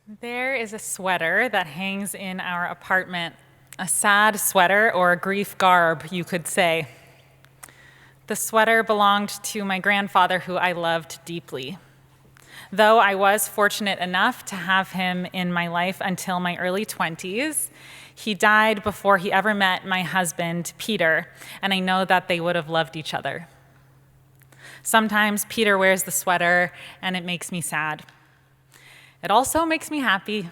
There is a sweater that hangs in our apartment, a sad sweater or a grief garb, you could say. The sweater belonged to my grandfather, who I loved deeply. Though I was fortunate enough to have him in my life until my early 20s, he died before he ever met my husband, Peter, and I know that they would have loved each other. Sometimes Peter wears the sweater, and it makes me sad. It also makes me happy.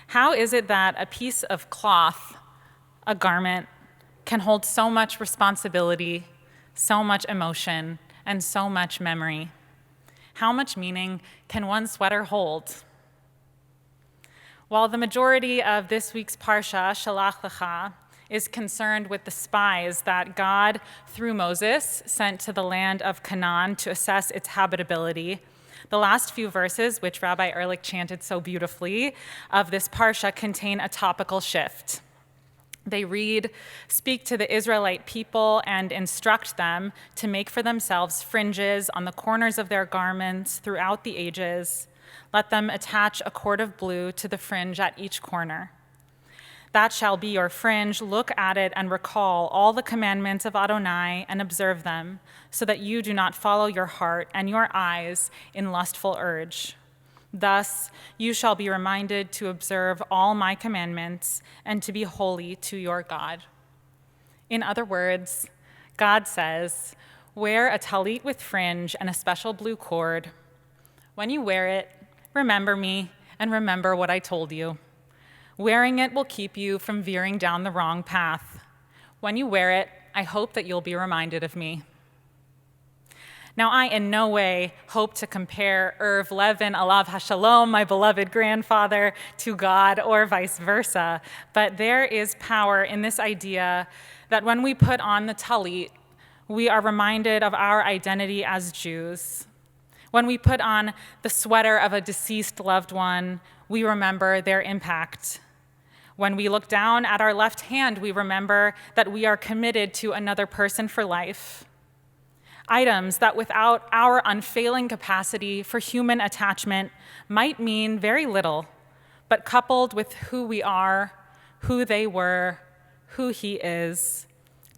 How is it that a piece of cloth, a garment, can hold so much responsibility, so much emotion, and so much memory? How much meaning can one sweater hold? While the majority of this week's Parsha, Shalach Lecha, is concerned with the spies that God, through Moses, sent to the land of Canaan to assess its habitability, the last few verses, which Rabbi Ehrlich chanted so beautifully, of this Parsha contain a topical shift. They read, "Speak to the Israelite people and instruct them to make for themselves fringes on the corners of their garments throughout the ages. Let them attach a cord of blue to the fringe at each corner. That shall be your fringe. Look at it and recall all the commandments of Adonai and observe them, so that you do not follow your heart and your eyes in lustful urge. Thus you shall be reminded to observe all my commandments and to be holy to your God." In other words, God says, wear a tallit with fringe and a special blue cord. When you wear it, remember me and remember what I told you. Wearing it will keep you from veering down the wrong path. When you wear it, I hope that you'll be reminded of me. Now, I in no way hope to compare Irv Levin, Alav Hashalom, my beloved grandfather, to God or vice versa, but there is power in this idea that when we put on the tallit, we are reminded of our identity as Jews. When we put on the sweater of a deceased loved one, we remember their impact. When we look down at our left hand, we remember that we are committed to another person for life. Items that without our unfailing capacity for human attachment might mean very little, but coupled with who we are, who they were, who he is,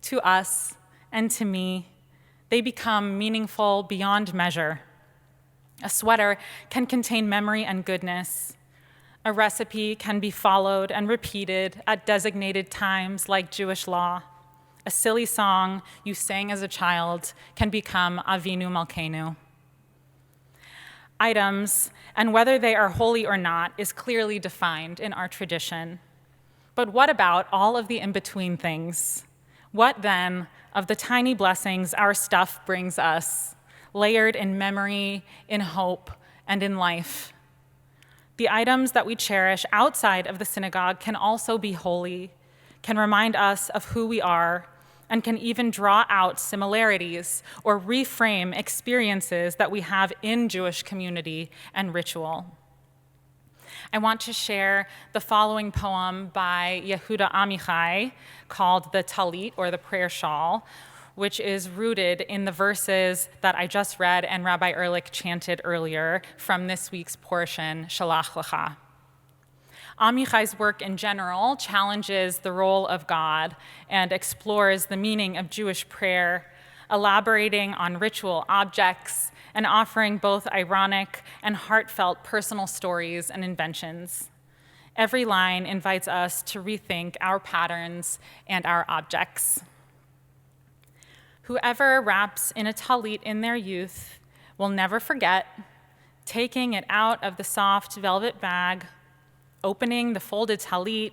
to us and to me, they become meaningful beyond measure. A sweater can contain memory and goodness. A recipe can be followed and repeated at designated times like Jewish law. A silly song you sang as a child can become Avinu Malkeinu. Items, and whether they are holy or not, is clearly defined in our tradition. But what about all of the in-between things? What then of the tiny blessings our stuff brings us, layered in memory, in hope, and in life? The items that we cherish outside of the synagogue can also be holy, can remind us of who we are, and can even draw out similarities or reframe experiences that we have in Jewish community and ritual. I want to share the following poem by Yehuda Amichai called the Tallit, or the prayer shawl, which is rooted in the verses that I just read and Rabbi Ehrlich chanted earlier from this week's portion, Shalach Lecha. Amichai's work in general challenges the role of God and explores the meaning of Jewish prayer, elaborating on ritual objects and offering both ironic and heartfelt personal stories and inventions. Every line invites us to rethink our patterns and our objects. Whoever wraps in a tallit in their youth will never forget taking it out of the soft velvet bag, opening the folded tallit,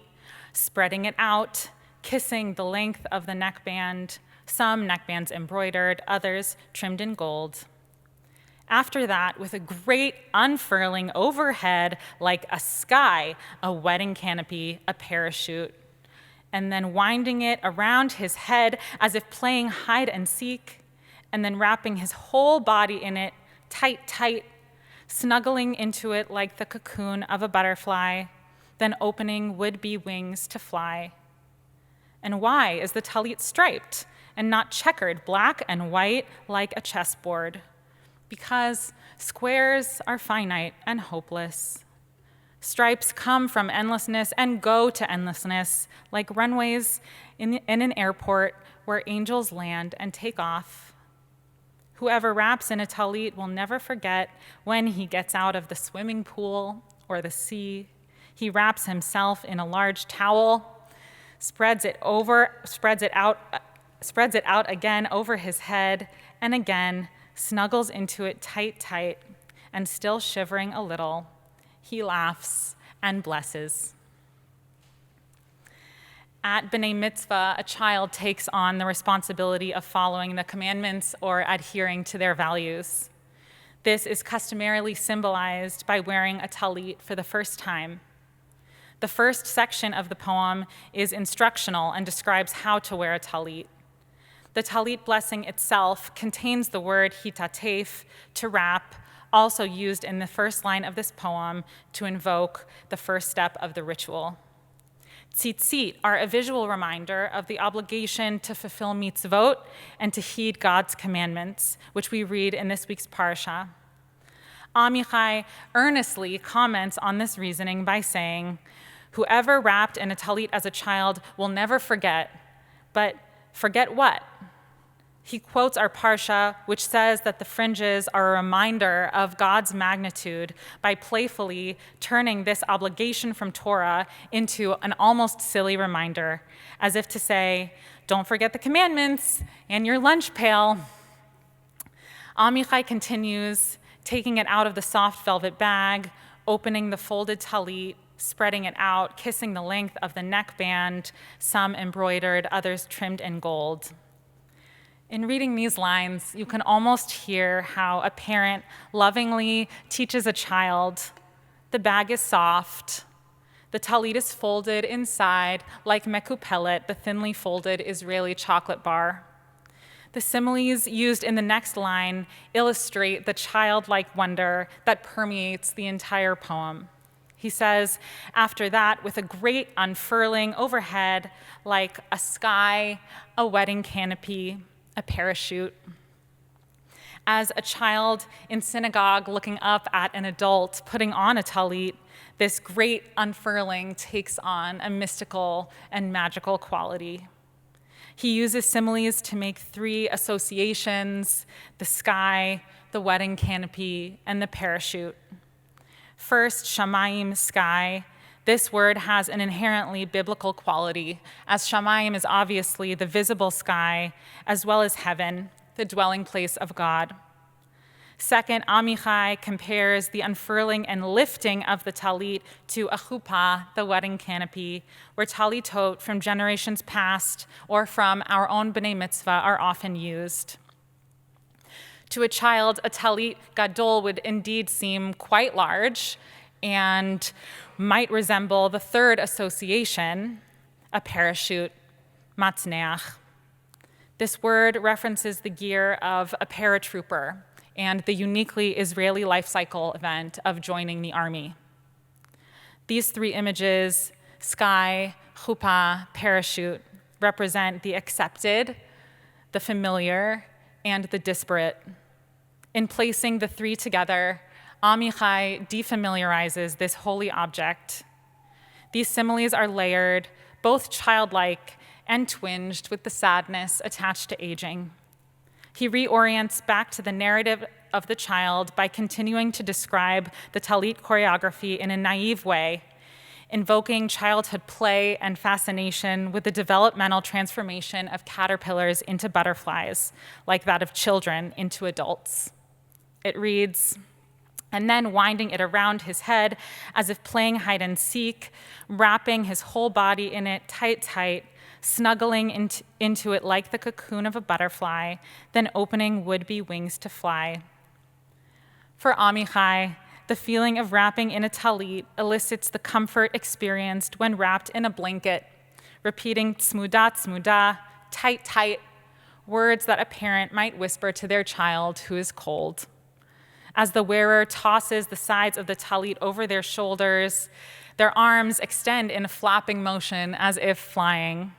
spreading it out, kissing the length of the neckband, some neckbands embroidered, others trimmed in gold. After that, with a great unfurling overhead like a sky, a wedding canopy, a parachute, and then winding it around his head as if playing hide and seek, and then wrapping his whole body in it, tight, tight, snuggling into it like the cocoon of a butterfly, then opening would-be wings to fly. And why is the tallit striped and not checkered black and white like a chessboard? Because squares are finite and hopeless. Stripes come from endlessness and go to endlessness, like runways in an airport where angels land and take off. Whoever wraps in a tallit will never forget when he gets out of the swimming pool or the sea. He wraps himself in a large towel, spreads it out again over his head, and again snuggles into it tight, and still shivering a little, he laughs and blesses. At B'nai Mitzvah, a child takes on the responsibility of following the commandments or adhering to their values. This is customarily symbolized by wearing a tallit for the first time. The first section of the poem is instructional and describes how to wear a tallit. The tallit blessing itself contains the word hitatef, to wrap, also used in the first line of this poem to invoke the first step of the ritual. Tzitzit are a visual reminder of the obligation to fulfill mitzvot and to heed God's commandments, which we read in this week's parsha. Amichai earnestly comments on this reasoning by saying, whoever wrapped in a tallit as a child will never forget, but forget what? He quotes our parsha, which says that the fringes are a reminder of God's magnitude by playfully turning this obligation from Torah into an almost silly reminder, as if to say, don't forget the commandments and your lunch pail. Amichai continues, taking it out of the soft velvet bag, opening the folded tallit, spreading it out, kissing the length of the neckband, some embroidered, others trimmed in gold. In reading these lines, you can almost hear how a parent lovingly teaches a child, the bag is soft, the tallit is folded inside like mekupelet, the thinly folded Israeli chocolate bar. The similes used in the next line illustrate the childlike wonder that permeates the entire poem. He says, after that, with a great unfurling overhead, like a sky, a wedding canopy, a parachute. As a child in synagogue looking up at an adult putting on a tallit, this great unfurling takes on a mystical and magical quality. He uses similes to make three associations: the sky, the wedding canopy, and the parachute. First, shamayim, sky. This word has an inherently biblical quality, as shamayim is obviously the visible sky, as well as heaven, the dwelling place of God. Second, Amichai compares the unfurling and lifting of the tallit to a chuppah, the wedding canopy, where talitot from generations past or from our own B'nai Mitzvah are often used. To a child, a tallit gadol would indeed seem quite large and might resemble the third association, a parachute, matzneach. This word references the gear of a paratrooper and the uniquely Israeli life cycle event of joining the army. These three images, sky, chuppah, parachute, represent the accepted, the familiar, and the disparate. In placing the three together, Amichai defamiliarizes this holy object. These similes are layered, both childlike and twinged with the sadness attached to aging. He reorients back to the narrative of the child by continuing to describe the tallit choreography in a naive way, invoking childhood play and fascination with the developmental transformation of caterpillars into butterflies, like that of children into adults. It reads, and then winding it around his head as if playing hide and seek, wrapping his whole body in it tight, snuggling into it like the cocoon of a butterfly, then opening would-be wings to fly. For Amichai, the feeling of wrapping in a tallit elicits the comfort experienced when wrapped in a blanket, repeating tsmuda, tight, words that a parent might whisper to their child who is cold. As the wearer tosses the sides of the tallit over their shoulders, their arms extend in a flapping motion as if flying.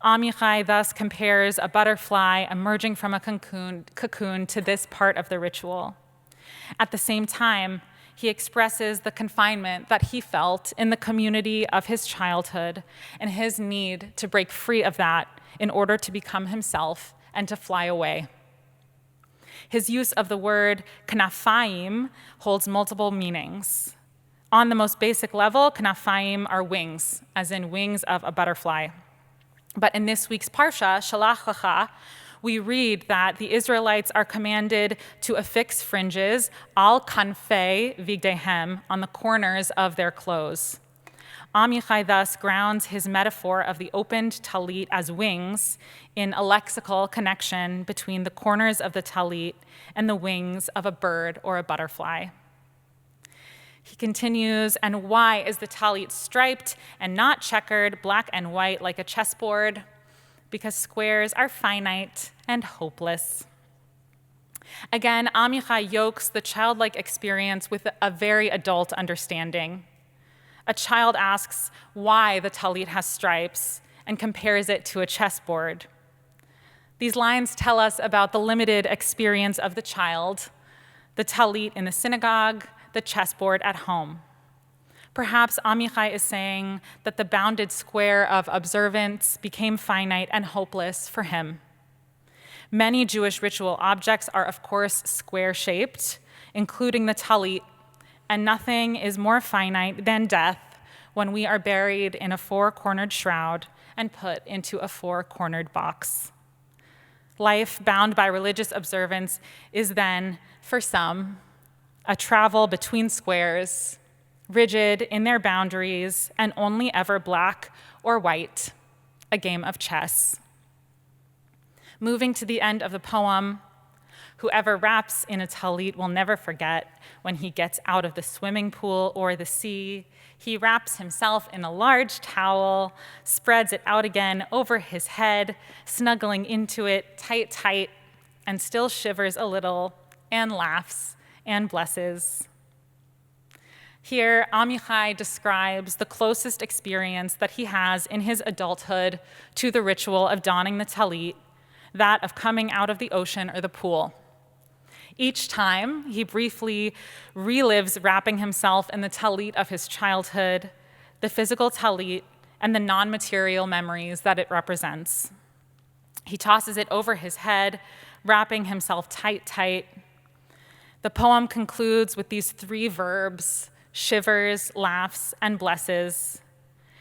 Amichai thus compares a butterfly emerging from a cocoon to this part of the ritual. At the same time, he expresses the confinement that he felt in the community of his childhood and his need to break free of that in order to become himself and to fly away. His use of the word knafayim holds multiple meanings. On the most basic level, knafayim are wings, as in wings of a butterfly. But in this week's Parsha, Shalach Lecha, we read that the Israelites are commanded to affix fringes al kanfei vigdehem, on the corners of their clothes. Amichai thus grounds his metaphor of the opened tallit as wings in a lexical connection between the corners of the tallit and the wings of a bird or a butterfly. He continues, and why is the tallit striped and not checkered, black and white like a chessboard? Because squares are finite and hopeless. Again, Amichai yokes the childlike experience with a very adult understanding. A child asks why the tallit has stripes and compares it to a chessboard. These lines tell us about the limited experience of the child, the tallit in the synagogue, the chessboard at home. Perhaps Amichai is saying that the bounded square of observance became finite and hopeless for him. Many Jewish ritual objects are, of course, square-shaped, including the tallit, and nothing is more finite than death when we are buried in a four-cornered shroud and put into a four-cornered box. Life bound by religious observance is then, for some, a travel between squares, rigid in their boundaries and only ever black or white, a game of chess. Moving to the end of the poem, whoever wraps in a tallit will never forget when he gets out of the swimming pool or the sea. He wraps himself in a large towel, spreads it out again over his head, snuggling into it tight, tight, and still shivers a little and laughs and blesses. Here, Amichai describes the closest experience that he has in his adulthood to the ritual of donning the tallit, that of coming out of the ocean or the pool. Each time, he briefly relives wrapping himself in the tallit of his childhood, the physical tallit, and the non-material memories that it represents. He tosses it over his head, wrapping himself tight, tight. The poem concludes with these three verbs: shivers, laughs, and blesses.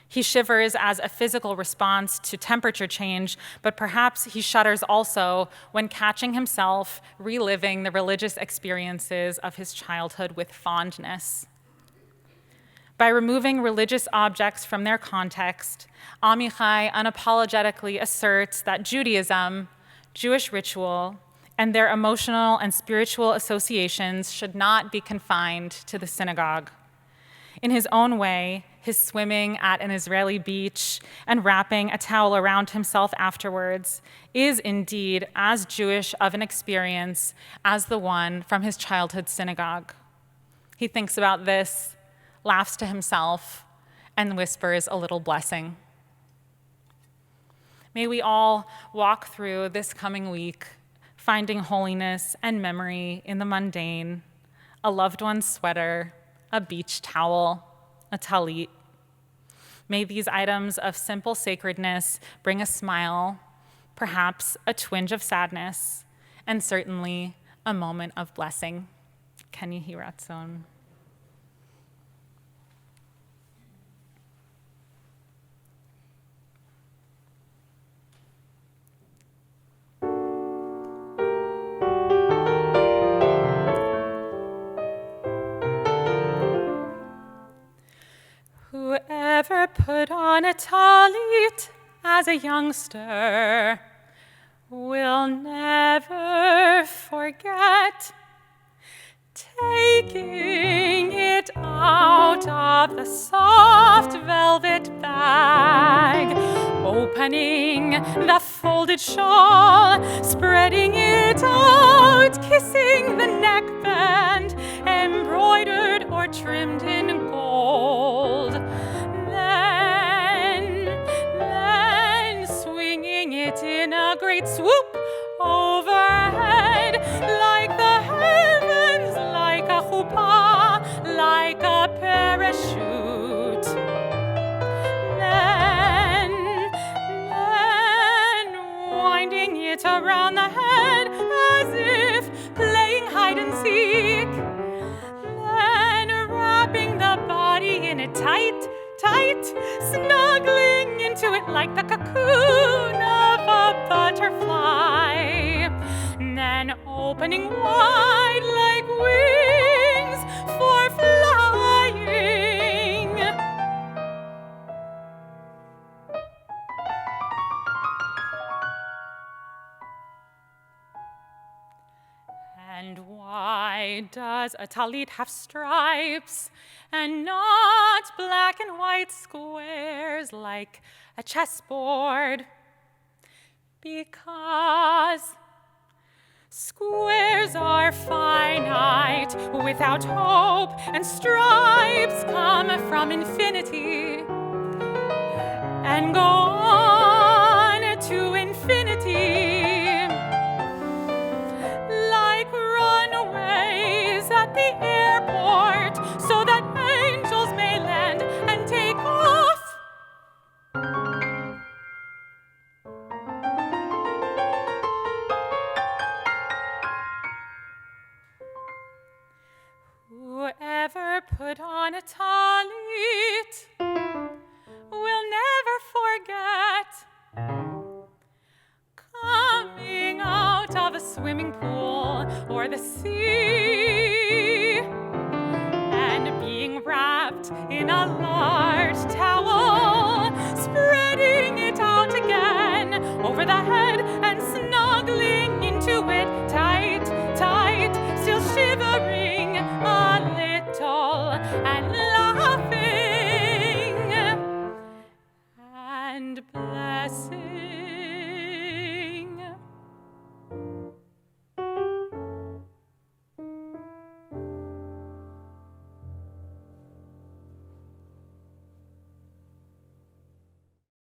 He shivers as a physical response to temperature change, but perhaps he shudders also when catching himself reliving the religious experiences of his childhood with fondness. By removing religious objects from their context, Amichai unapologetically asserts that Judaism, Jewish ritual, and their emotional and spiritual associations should not be confined to the synagogue. In his own way, his swimming at an Israeli beach and wrapping a towel around himself afterwards is indeed as Jewish of an experience as the one from his childhood synagogue. He thinks about this, laughs to himself, and whispers a little blessing. May we all walk through this coming week finding holiness and memory in the mundane, a loved one's sweater, a beach towel, a tallit. May these items of simple sacredness bring a smile, perhaps a twinge of sadness, and certainly a moment of blessing. Ken Yehi Ratzon. Whoever put on a tallit as a youngster will never forget taking it out of the soft velvet bag, opening the folded shawl, spreading it out, kissing the neckband, embroidered or trimmed in gold. Then swinging it in a great swoop overhead, like the heavens, like a chuppah, snuggling into it like the cocoon of a butterfly, then opening wide like wings for flying. And why does a tallit have stripes and not black and white squares like a chessboard? Because squares are finite, without hope, and stripes come from infinity and go on to infinity, like runaways at the airport, so that angels may land and take off. Whoever put on a tallit will never forget coming out of a swimming pool or the sea and being wrapped in a large towel, spreading it out again over the head and snuggling into it tight, tight, still shivering a little and laughing. And blessed